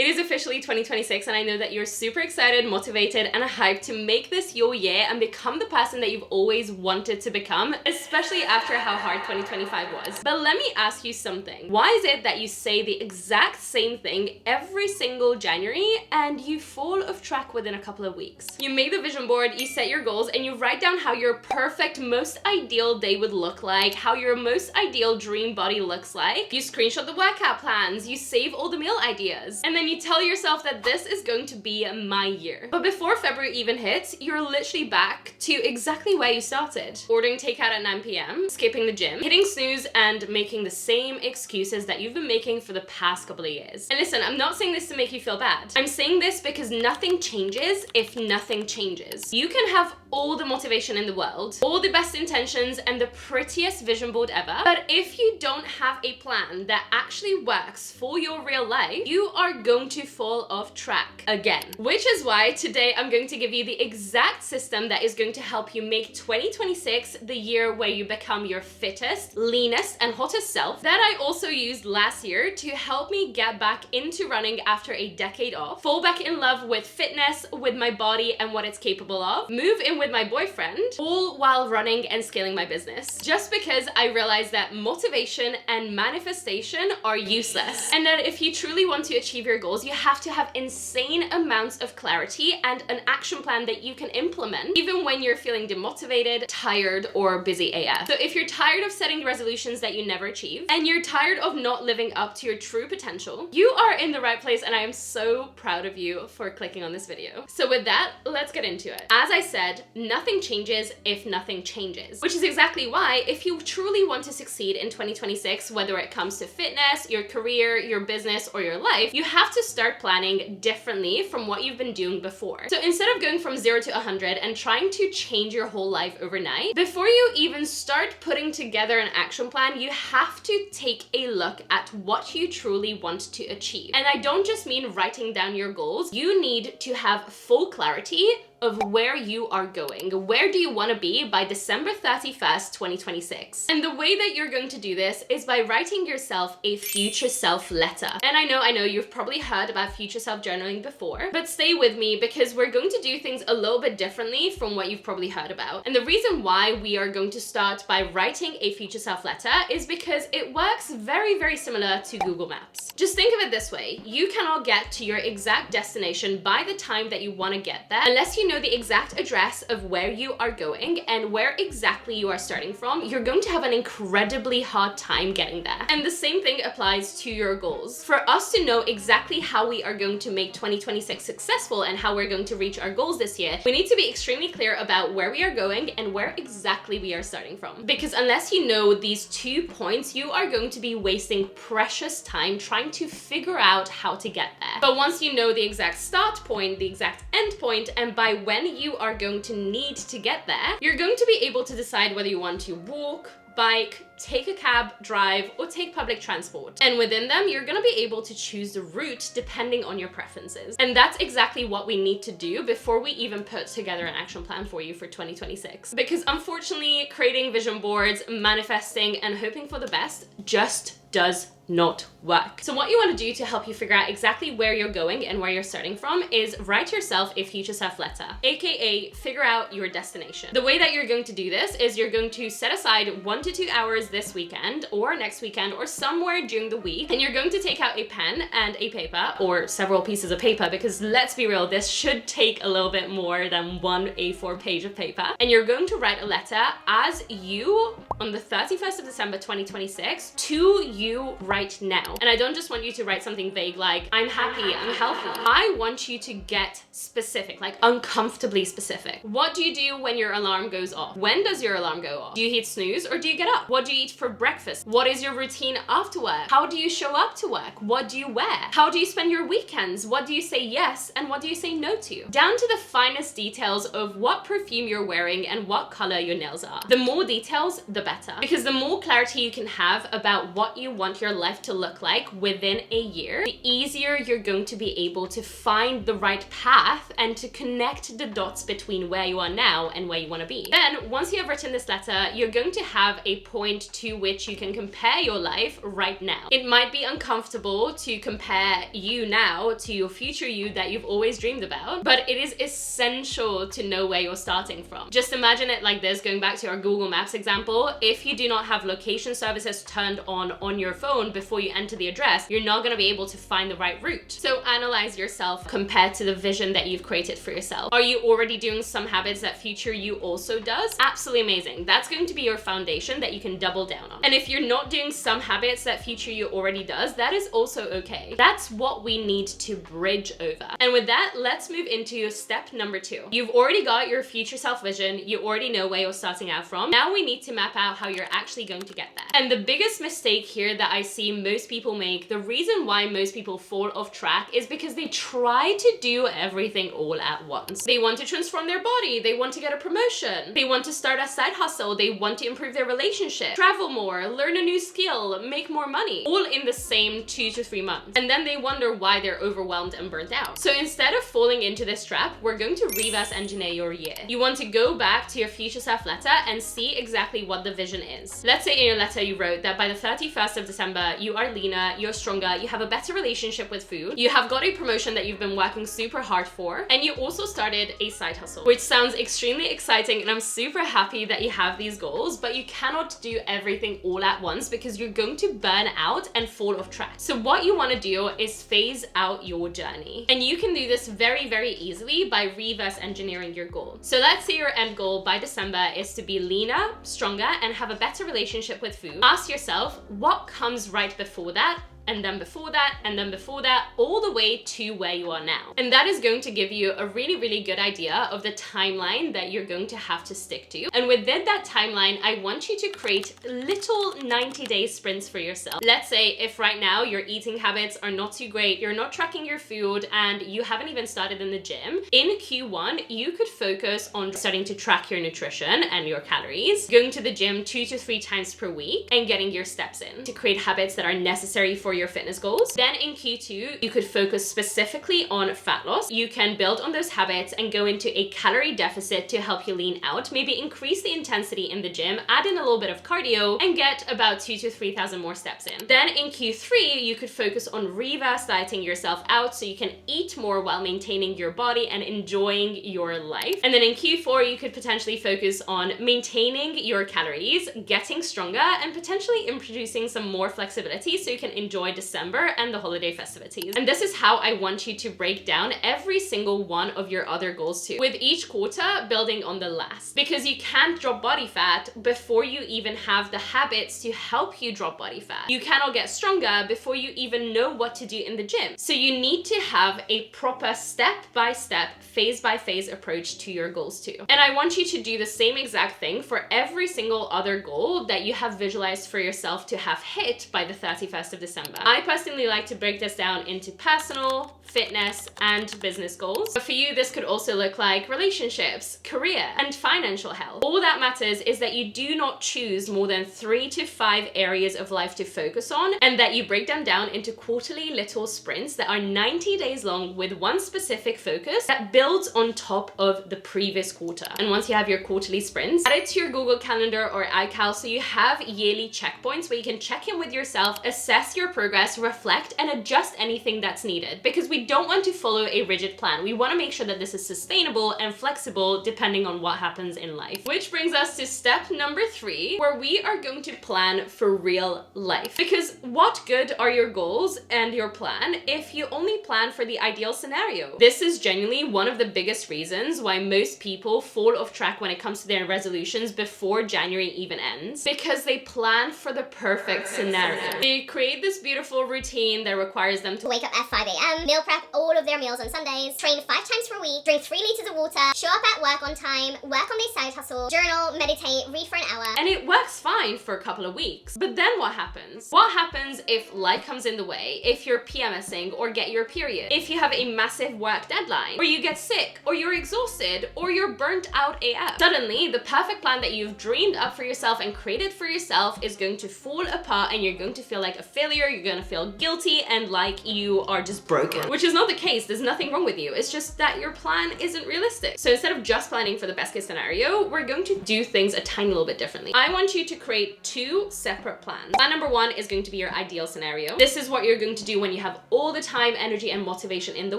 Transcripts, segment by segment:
It is officially 2026 and I know that you're super excited, motivated, and hyped to make this your year and become the person that you've always wanted to become, especially after how hard 2025 was. But let me ask you something. Why is it that you say the exact same thing every single January and you fall off track within a couple of weeks? You make the vision board, you set your goals, and you write down how your perfect, most ideal day would look like, how your most ideal dream body looks like. You screenshot the workout plans, you save all the meal ideas, and then you tell yourself that this is going to be my year. But before February even hits, you're literally back to exactly where you started. Ordering takeout at 9 p.m, skipping the gym, hitting snooze, and making the same excuses that you've been making for the past couple of years. And listen, I'm not saying this to make you feel bad. I'm saying this because nothing changes if nothing changes. You can have all the motivation in the world, all the best intentions, and the prettiest vision board ever, but if you don't have a plan that actually works for your real life, you are going to fall off track again. Which is why today I'm going to give you the exact system that is going to help you make 2026 the year where you become your fittest, leanest, and hottest self, that I also used last year to help me get back into running after a decade off, fall back in love with fitness, with my body and what it's capable of, move in with my boyfriend, all while running and scaling my business. Just because I realized that motivation and manifestation are useless, and that if you truly want to achieve your goals, you have to have insane amounts of clarity and an action plan that you can implement even when you're feeling demotivated, tired, or busy AF. So if you're tired of setting resolutions that you never achieve, and you're tired of not living up to your true potential, you are in the right place, and I am so proud of you for clicking on this video. So with that, let's get into it. As I said, nothing changes if nothing changes, which is exactly why if you truly want to succeed in 2026, whether it comes to fitness, your career, your business, or your life, you have to start planning differently from what you've been doing before. So instead of going from 0 to 100 and trying to change your whole life overnight, before you even start putting together an action plan, you have to take a look at what you truly want to achieve. And I don't just mean writing down your goals. You need to have full clarity of where you are going. Where do you want to be by December 31st, 2026? And the way that you're going to do this is by writing yourself a future self letter. And I know you've probably heard about future self journaling before, but stay with me because we're going to do things a little bit differently from what you've probably heard about. And the reason why we are going to start by writing a future self letter is because it works very, very similar to Google Maps. Just think of it this way. You cannot get to your exact destination by the time that you want to get there unless you know the exact address of where you are going and where exactly you are starting from. You're going to have an incredibly hard time getting there. And the same thing applies to your goals. For us to know exactly how we are going to make 2026 successful and how we're going to reach our goals this year, we need to be extremely clear about where we are going and where exactly we are starting from. Because unless you know these 2 points, you are going to be wasting precious time trying to figure out how to get there. But once you know the exact start point, the exact end point, and by when you are going to need to get there, you're going to be able to decide whether you want to walk, bike, take a cab, drive, or take public transport. And within them, you're gonna be able to choose the route depending on your preferences. And that's exactly what we need to do before we even put together an action plan for you for 2026. Because unfortunately, creating vision boards, manifesting, and hoping for the best just does not work. So what you want to do to help you figure out exactly where you're going and where you're starting from is write yourself a future self letter, aka figure out your destination. The way that you're going to do this is you're going to set aside 1 to 2 hours this weekend or next weekend or somewhere during the week, and you're going to take out a pen and a paper or several pieces of paper, because let's be real, this should take a little bit more than 1 A4 page of paper. And you're going to write a letter as you on the 31st of December 2026 to you right now. And I don't just want you to write something vague like, I'm happy, I'm healthy. I want you to get specific, like uncomfortably specific. What do you do when your alarm goes off? When does your alarm go off? Do you hit snooze or do you get up? What do you eat for breakfast? What is your routine after work? How do you show up to work? What do you wear? How do you spend your weekends? What do you say yes and what do you say no to? Down to the finest details of what perfume you're wearing and what color your nails are. The more details, the better. Because the more clarity you can have about what you want your life to look like within a year, the easier you're going to be able to find the right path and to connect the dots between where you are now and where you want to be. Then, once you have written this letter, you're going to have a point point to which you can compare your life right now. It might be uncomfortable to compare you now to your future you that you've always dreamed about, but it is essential to know where you're starting from. Just imagine it like this, going back to our Google Maps example. If you do not have location services turned on your phone before you enter the address, you're not going to be able to find the right route. So analyze yourself compared to the vision that you've created for yourself. Are you already doing some habits that future you also does? Absolutely amazing. That's going to be your foundation that you can double down on. And if you're not doing some habits that future you already does, that is also okay. That's what we need to bridge over. And with that, let's move into step number 2. You've already got your future self vision. You already know where you're starting out from. Now we need to map out how you're actually going to get there. And the biggest mistake here that I see most people make, the reason why most people fall off track, is because they try to do everything all at once. They want to transform their body. They want to get a promotion. They want to start a side hustle. They want to improve their relationship, travel more, learn a new skill, make more money, all in the same 2 to 3 months. And then they wonder why they're overwhelmed and burnt out. So instead of falling into this trap, we're going to reverse engineer your year. You want to go back to your future self letter and see exactly what the vision is. Let's say in your letter you wrote that by the 31st of December, you are leaner, you're stronger, you have a better relationship with food, you have got a promotion that you've been working super hard for, and you also started a side hustle, which sounds extremely exciting, and I'm super happy that you have these goals, but you cannot do everything all at once because you're going to burn out and fall off track. So what you want to do is phase out your journey. And you can do this very, very easily by reverse engineering your goal. So let's say your end goal by December is to be leaner, stronger, and have a better relationship with food. Ask yourself, what comes right before that? And then before that, and then before that, all the way to where you are now. And that is going to give you a really, really good idea of the timeline that you're going to have to stick to. And within that timeline, I want you to create little 90-day sprints for yourself. Let's say if right now your eating habits are not too great, you're not tracking your food, and you haven't even started in the gym, in Q1, you could focus on starting to track your nutrition and your calories, going to the gym 2 to 3 times per week, and getting your steps in to create habits that are necessary for your fitness goals. Then in Q2, you could focus specifically on fat loss. You can build on those habits and go into a calorie deficit to help you lean out, maybe increase the intensity in the gym, add in a little bit of cardio, and get about 2,000 to 3,000 more steps in. Then in Q3, you could focus on reverse dieting yourself out so you can eat more while maintaining your body and enjoying your life. And then in Q4, you could potentially focus on maintaining your calories, getting stronger, and potentially introducing some more flexibility so you can enjoy December and the holiday festivities. And this is how I want you to break down every single one of your other goals too, with each quarter building on the last, because you can't drop body fat before you even have the habits to help you drop body fat. You cannot get stronger before you even know what to do in the gym. So you need to have a proper step-by-step, phase-by-phase approach to your goals too. And I want you to do the same exact thing for every single other goal that you have visualized for yourself to have hit by the 31st of December. I personally like to break this down into personal, fitness, and business goals. But for you, this could also look like relationships, career, and financial health. All that matters is that you do not choose more than 3 to 5 areas of life to focus on, and that you break them down into quarterly little sprints that are 90 days long with one specific focus that builds on top of the previous quarter. And once you have your quarterly sprints, add it to your Google Calendar or iCal so you have yearly checkpoints where you can check in with yourself, assess your progress, reflect, and adjust anything that's needed. Because we don't want to follow a rigid plan. We want to make sure that this is sustainable and flexible depending on what happens in life. Which brings us to step number 3, where we are going to plan for real life. Because what good are your goals and your plan if you only plan for the ideal scenario? This is genuinely one of the biggest reasons why most people fall off track when it comes to their resolutions before January even ends, because they plan for the perfect scenario. They create this beautiful routine that requires them to wake up at 5 a.m, meal prep all of their meals on Sundays, train 5 times per week, drink 3 liters of water, show up at work on time, work on their side hustle, journal, meditate, read for an hour. And it works fine for a couple of weeks. But then what happens? What happens if life comes in the way, if you're PMSing or get your period, if you have a massive work deadline, or you get sick, or you're exhausted, or you're burnt out AF? Suddenly, the perfect plan that you've dreamed up for yourself and created for yourself is going to fall apart, and you're going to feel like a failure, you're you're gonna feel guilty and like you are just broken, which is not the case. There's nothing wrong with you. It's just that your plan isn't realistic. So instead of just planning for the best case scenario, we're going to do things a tiny little bit differently. I want you to create 2 separate plans. Plan number 1 is going to be your ideal scenario. This is what you're going to do when you have all the time, energy, and motivation in the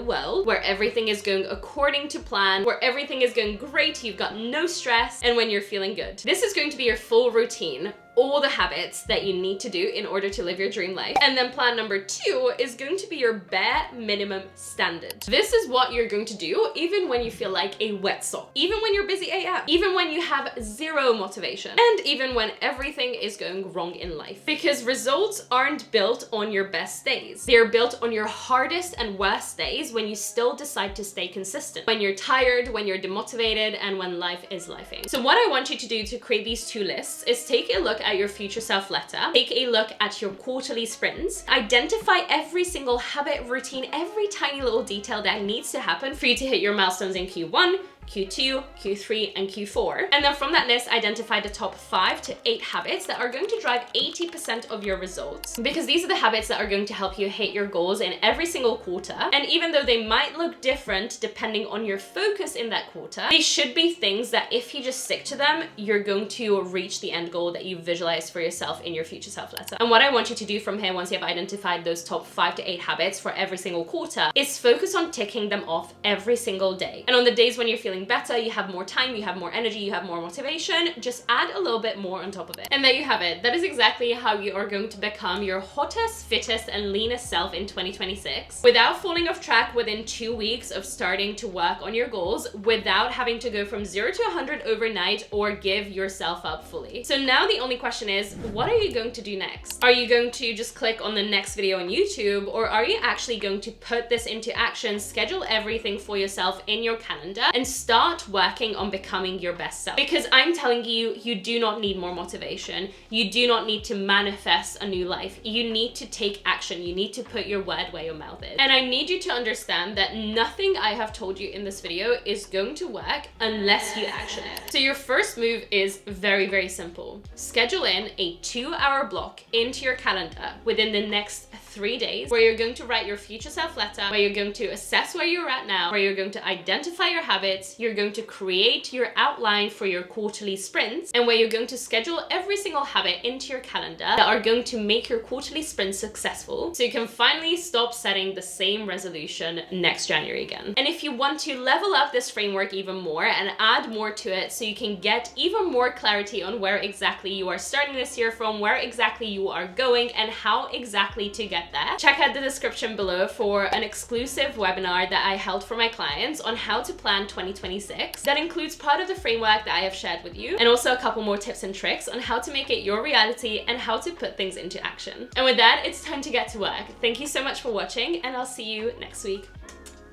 world, where everything is going according to plan, where everything is going great, you've got no stress, and when you're feeling good. This is going to be your full routine, all the habits that you need to do in order to live your dream life. And then plan number 2 is going to be your bare minimum standard. This is what you're going to do even when you feel like a wet sock, even when you're busy AF, even when you have 0 motivation, and even when everything is going wrong in life. Because results aren't built on your best days. They're built on your hardest and worst days when you still decide to stay consistent, when you're tired, when you're demotivated, and when life is lifing. So what I want you to do to create these 2 lists is take a look at your future self letter, take a look at your quarterly sprints, identify every single habit, routine, every tiny little detail that needs to happen for you to hit your milestones in Q1, Q2, Q3, and Q4. And then from that list, identify the top 5 to 8 habits that are going to drive 80% of your results. Because these are the habits that are going to help you hit your goals in every single quarter. And even though they might look different depending on your focus in that quarter, they should be things that if you just stick to them, you're going to reach the end goal that you visualize for yourself in your future self letter. And what I want you to do from here, once you have identified those top 5 to 8 habits for every single quarter, is focus on ticking them off every single day. And on the days when you're feeling better, you have more time, you have more energy, you have more motivation, just add a little bit more on top of it. And there you have it. That is exactly how you are going to become your hottest, fittest, and leanest self in 2026 without falling off track within 2 weeks of starting to work on your goals, without having to go from 0 to 100 overnight or give yourself up fully. So now the only question is, what are you going to do next? Are you going to just click on the next video on YouTube, or are you actually going to put this into action, schedule everything for yourself in your calendar, and start working on becoming your best self? Because I'm telling you, you do not need more motivation. You do not need to manifest a new life. You need to take action. You need to put your word where your mouth is. And I need you to understand that nothing I have told you in this video is going to work unless you action it. So your first move is very, very simple. Schedule in a 2-hour block into your calendar within the next 3 days where you're going to write your future self letter, where you're going to assess where you're at now, where you're going to identify your habits, you're going to create your outline for your quarterly sprints, and where you're going to schedule every single habit into your calendar that are going to make your quarterly sprints successful, so you can finally stop setting the same resolution next January again. And if you want to level up this framework even more and add more to it so you can get even more clarity on where exactly you are starting this year from, where exactly you are going, and how exactly to get there, check out the description below for an exclusive webinar that I held for my clients on how to plan 2026. That includes part of the framework that I have shared with you, and also a couple more tips and tricks on how to make it your reality and how to put things into action. And with that, it's time to get to work. Thank you so much for watching, and I'll see you next week.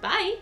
Bye!